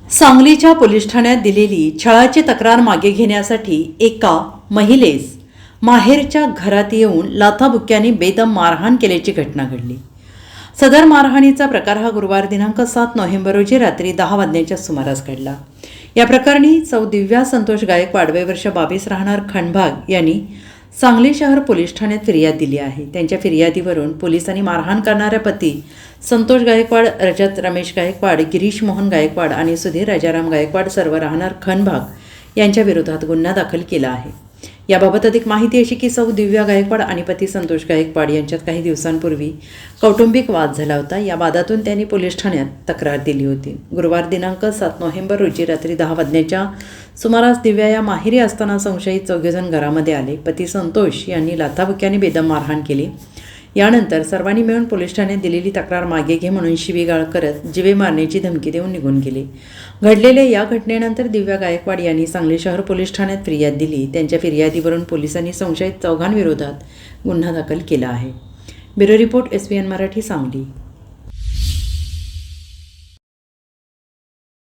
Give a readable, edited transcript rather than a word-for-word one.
सांगलीच्या पोलीस ठाण्यात दिलेली छळाची तक्रार मागे घेण्यासाठी एका महिलेस माहेरच्या घरात येऊन लाथाबुक्क्यांनी बेदम मारहाण केल्याची घटना घडली। सदर मारहाणीचा प्रकार हा गुरुवार दिनांक 7 नोव्हेंबर रोजी रात्री 10 वाजण्याच्या सुमारास घडला। या प्रकरणी सौ दिव्या संतोष गायकवाड वय वर्ष 22 राहणार खंडभाग यांनी सांगली शहर पोलीस ठाण्यात फिर्याद दिली आहे। त्यांच्या फिर्यादीवरून पोलिसांनी मारहाण करणाऱ्या पती संतोष गायकवाड, रजत रमेश गायकवाड, गिरीश मोहन गायकवाड आणि सुधीर राजाराम गायकवाड सर्व राहणार खंडभाग यांच्या विरोधात गुन्हा दाखल केला आहे। याबाबत अधिक माहिती अशी की सौ दिव्या गायकवाड आणि पती संतोष गायकवाड यांच्यात काही दिवसांपूर्वी कौटुंबिक वाद झाला होता। या वादातून त्यांनी पोलीस ठाण्यात तक्रार दिली होती। गुरुवार दिनांक 7 नोव्हेंबर रोजी रात्री 10 वाजण्याच्या सुमारास दिव्या या माहेरी असताना संशयित चौघेजण घरामध्ये आले। पती संतोष यांनी लाथाबुक्क्यांनी बेदम मारहाण केली। यानंतर सर्वांनी मिळून पोलीस ठाण्यात दिलेली तक्रार मागे घे म्हणून शिवीगाळ करत जीवे मारण्याची धमकी देऊन निघून गेले। घडलेल्या या घटनेनंतर दिव्या गायकवाड यांनी सांगली शहर पोलीस ठाण्यात फिर्याद दिली। त्यांच्या फिर्यादीवरून पोलिसांनी संशयित चौघांविरोधात गुन्हा दाखल केला आहे। Bureau report SBN Marathi Sangli.